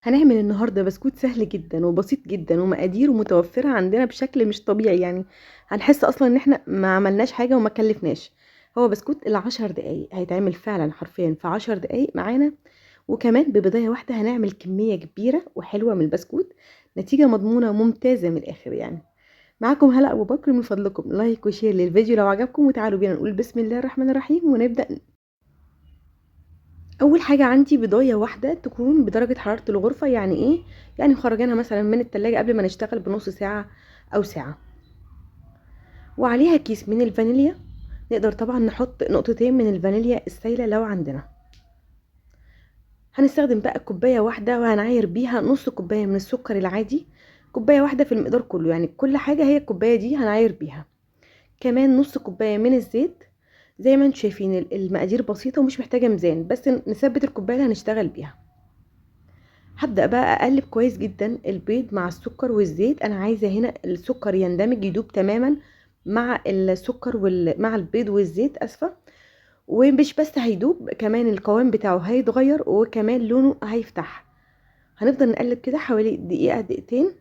هنعمل النهارده بسكوت سهل جدًا وبسيط جدًا ومقاديره متوفرة عندنا بشكل مش طبيعي يعني، هنحس أصلًا إن إحنا ما عملناش حاجة وما كلفناش. هو بسكوت ل10 دقايق هيتعمل فعلًا حرفيًا في 10 دقايق معانا، وكمان ببيضاية واحدة هنعمل كمية كبيرة وحلوة من البسكوت، نتيجة مضمونة ممتازة من الآخر يعني. معاكم هلا أبو بكر، من فضلكم لايك وشير للفيديو لو عجبكم، وتعالوا بينا نقول بسم الله الرحمن الرحيم ونبدأ. اول حاجه عندي بيضايه واحده تكون بدرجه حراره الغرفه، يعني ايه؟ يعني مخرجينها مثلا من التلاجة قبل ما نشتغل بنص ساعه او ساعه، وعليها كيس من الفانيليا. نقدر طبعا نحط نقطتين من الفانيليا السايله لو عندنا. هنستخدم بقى كوبايه واحده وهنعاير بيها نص كوبايه من السكر العادي، كوبايه واحده في المقدار كله، يعني كل حاجه هي الكوبايه دي هنعاير بيها. كمان نص كوبايه من الزيت. زي ما انتم شايفين المقادير بسيطه ومش محتاجه ميزان، بس نثبت الكوبايه اللي هنشتغل بيها. هبدأ بقى أقلب كويس جدا البيض مع السكر والزيت. أنا عايزة هنا السكر يندمج يدوب تماما مع السكر مع البيض والزيت، أسفة. ومش بس هيدوب، كمان القوام بتاعه هيتغير وكمان لونه هيفتح. هنفضل نقلب كده حوالي دقيقة دقيقتين،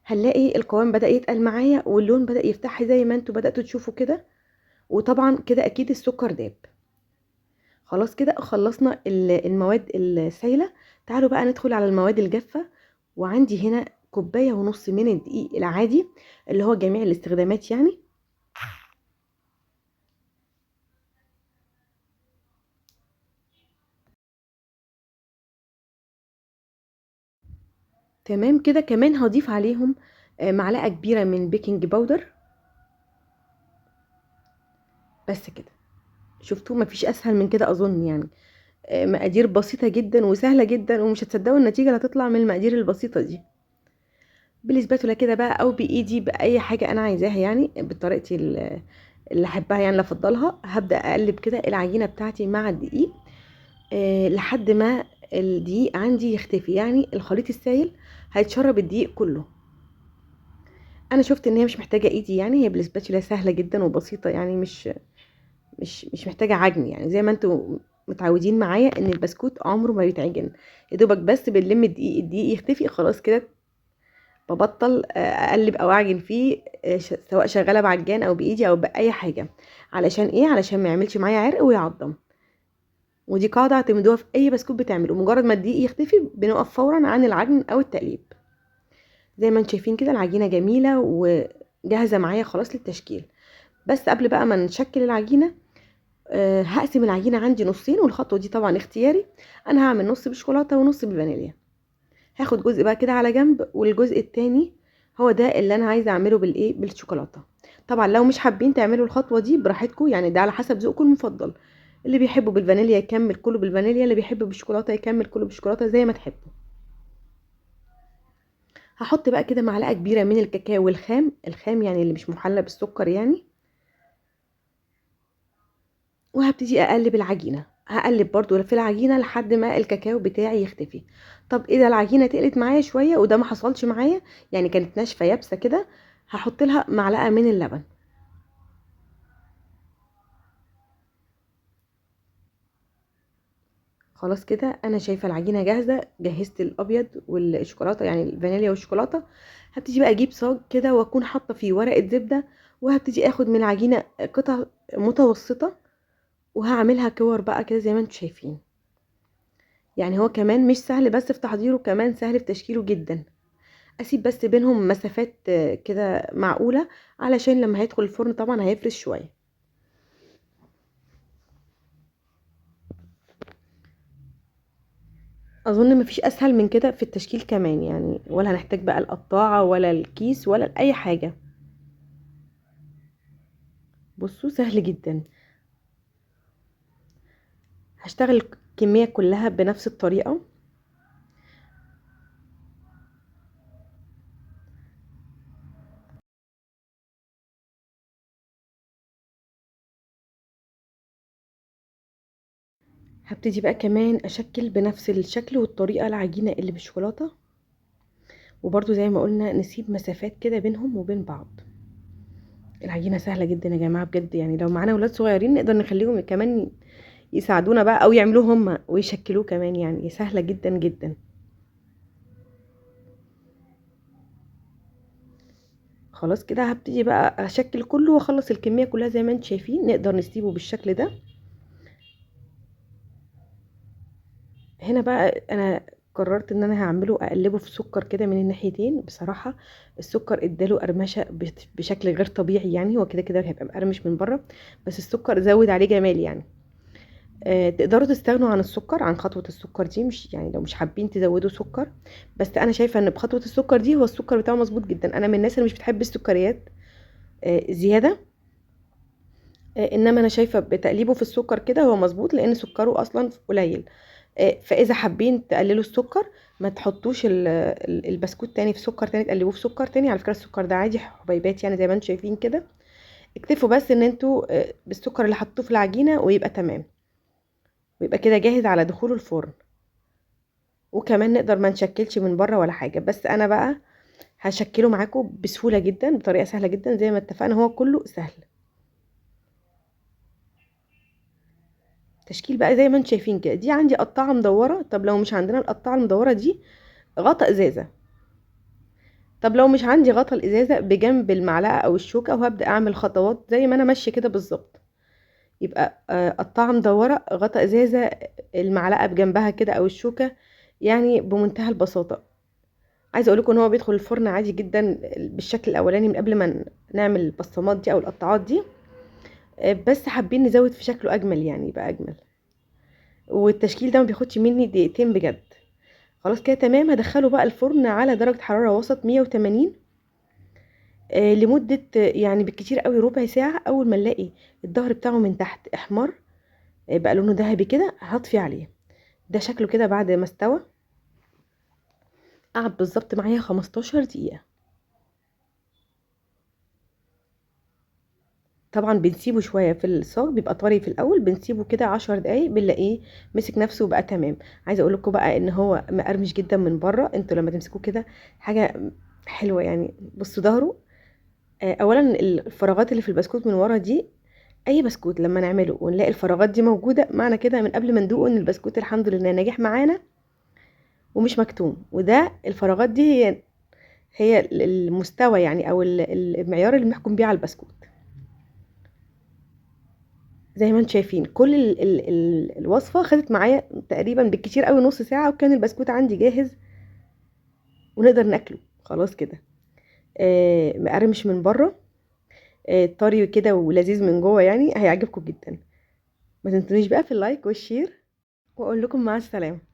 هنلاقي القوام بدأ يتقل معايا واللون بدأ يفتح زي ما انتوا بدأتوا تشوفوا كده. وطبعا كده أكيد السكر داب. خلاص كده خلصنا المواد السايلة. تعالوا بقى ندخل على المواد الجافة. وعندي هنا كوباية ونص من الدقيق العادي، اللي هو جميع الاستخدامات يعني. تمام كده. كمان هضيف عليهم معلقة كبيرة من بيكنج باودر. بس كده. شفتوا؟ مفيش اسهل من كده اظن يعني. مقادير بسيطة جدا وسهلة جدا، ومش هتصدقوا النتيجة اللي هتطلع من المقادير البسيطة دي. بالسباتولا كده بقى او بايدي، باي حاجة انا عايزاها يعني، بطريقتي اللي احبها يعني، اللي افضلها. هبدا اقلب كده العجينه بتاعتي مع الدقيق لحد ما الدقيق عندي يختفي، يعني الخليط السائل هيتشرب الدقيق كله. انا شفت ان هي مش محتاجه ايدي، يعني هي بالسباتشولا سهله جدا وبسيطه يعني، مش محتاجه عجن، يعني زي ما انتوا متعودين معايا ان البسكوت عمره ما بيتعجن. يا دوبك بس بنلم الدقيق يختفي خلاص كده. ببطل اقلب او اعجن فيه، سواء شغاله بعجان او بايدي او باي حاجه. علشان ايه؟ علشان ما يعملش معايا عرق ويعضم. ودي قاعده اعتمدوها في اي بسكوت بتعمله، مجرد ما الدقيق يختفي بنقف فورا عن العجن او التقليب. زي ما انتم شايفين كده العجينه جميله وجاهزه معايا خلاص للتشكيل. بس قبل بقى ما نشكل العجينه، هقسم العجينه عندي نصين، والخطوه دي طبعا اختياري. انا هعمل نص بالشوكولاته ونص بالفانيليا. هاخد جزء بقى كده على جنب، والجزء التاني هو ده اللي انا عايزه اعمله بالايه، بالشوكولاته. طبعا لو مش حابين تعملوا الخطوه دي براحتكم، يعني ده على حسب ذوقكم المفضل. اللي بيحبوا بالفانيليا يكمل كله بالفانيليا، اللي بيحب بالشوكولاته يكمل كله بالشوكولاته، زي ما تحبوا. هحط بقى كده معلقه كبيره من الكاكاو الخام يعني اللي مش محلى بالسكر يعني. وهبتدي اقلب العجينه، هقلب برضو في العجينه لحد ما الكاكاو بتاعي يختفي. طب اذا العجينه تقلت معايا شويه وده ما حصلش معايا، يعني كانت ناشفه يابسه كده، هحط لها معلقه من اللبن. خلاص كده انا شايفه العجينه جاهزه، جهزت الابيض والشوكولاته يعني الفانيليا والشوكولاته. هبتدي بقى اجيب صاج كده واكون حاطه فيه ورقه زبده، وهبتدي اخد من العجينه قطع متوسطه، وهعملها كور بقى كده زي ما انتم شايفين. يعني هو كمان مش سهل بس في تحضيره، كمان سهل في تشكيله جدا. اسيب بس بينهم مسافات كده معقوله، علشان لما هيدخل الفرن طبعا هيفرش شويه. اظن مفيش اسهل من كده في التشكيل كمان يعني، ولا هنحتاج بقى القطاعه ولا الكيس ولا اي حاجه. بصوا سهل جدا. هشتغل الكميه كلها بنفس الطريقه. هبتدي بقى كمان اشكل بنفس الشكل والطريقه العجينه اللي بالشوكولاته، وبرده زي ما قلنا نسيب مسافات كده بينهم وبين بعض. العجينه سهله جدا يا جماعه بجد، يعني لو معانا ولاد صغيرين نقدر نخليهم كمان يساعدونا بقى او يعملوه هم ويشكلوه كمان، يعني سهله جدا جدا. خلاص كده هبتدي بقى اشكل كله واخلص الكميه كلها زي ما انتم شايفين. نقدر نسيبه بالشكل ده. هنا بقى انا قررت ان انا هعمله اقلبه في سكر كده من الناحيتين. بصراحه السكر اداله قرمشه بشكل غير طبيعي، يعني هو كده كده هيبقى مقرمش من بره، بس السكر زود عليه جمال يعني. تقدروا تستغنوا عن السكر، عن خطوه السكر دي، مش يعني لو مش حابين تزودوا سكر. بس انا شايفه ان بخطوه السكر دي هو السكر بتاعه مظبوط جدا. انا من الناس اللي مش بتحب السكريات زياده. انما انا شايفه بتقليبه في السكر كده هو مظبوط، لان سكره اصلا قليل. فاذا حابين تقللوا السكر، ما تحطوش البسكوت تاني في سكر تاني، تقلبوه في سكر تاني. على فكره السكر ده عادي حبيبات يعني زي ما انتم شايفين كده. اكتفوا بس ان انتوا بالسكر اللي حطوه في العجينه ويبقى تمام، ويبقى كده جاهز على دخوله الفرن. وكمان نقدر ما نشكلش من بره ولا حاجه. بس انا بقى هشكله معاكم بسهوله جدا، بطريقه سهله جدا زي ما اتفقنا، هو كله سهل. تشكيل بقى زي ما انتم شايفين كده. دي عندي قطعه مدوره. طب لو مش عندنا القطعه المدوره دي، غطا ازازه. طب لو مش عندي غطا الازازه، بجنب المعلقه او الشوكه، وهبدا اعمل خطوات زي ما انا ماشيه كده بالظبط. يبقى قطعه مدوره، غطا ازازه، المعلقه بجنبها كده او الشوكه، يعني بمنتهى البساطه. عايزه اقول لكم ان هو بيدخل الفرن عادي جدا بالشكل الاولاني من قبل ما نعمل البصمات دي او القطعات دي. بس حابين نزود في شكله اجمل، يعني يبقى اجمل. والتشكيل ده ما بياخدش مني دقيقتين بجد. خلاص كده تمام. هدخله بقى الفرن على درجة حرارة وسط 180 لمدة يعني بالكتير قوي ربع ساعة. اول ما نلاقي الظهر بتاعه من تحت احمر، بقى لونه ذهبي كده، هطفي عليه. ده شكله كده بعد ما استوى. قعد بالظبط معايا 15 دقيقة. طبعا بنسيبه شوية في الصاج، بيبقى طري في الاول، بنسيبه كده 10 دقايق، بنلاقيه مسك نفسه وبقى تمام. عايزه اقول لكم بقى ان هو مقرمش جدا من بره. انتوا لما تمسكوه كده حاجة حلوة يعني. بصوا ظهره. اولا الفراغات اللي في البسكوت من ورا دي، اي بسكوت لما نعمله ونلاقي الفراغات دي موجوده، معنى كده من قبل ما ندوقه ان البسكوت الحمد لله ناجح معانا ومش مكتوم. وده الفراغات دي هي المستوى يعني، او المعيار اللي بنحكم بيه على البسكوت. زي ما انتم شايفين كل الوصفه خدت معايا تقريبا بالكتير قوي نص ساعه، وكان البسكوت عندي جاهز ونقدر ناكله خلاص كده. مقرمش من بره، طري كده ولذيذ من جوه، يعني هيعجبكم جدا. ما تنسونيش بقى في اللايك والشير، واقول لكم مع السلامه.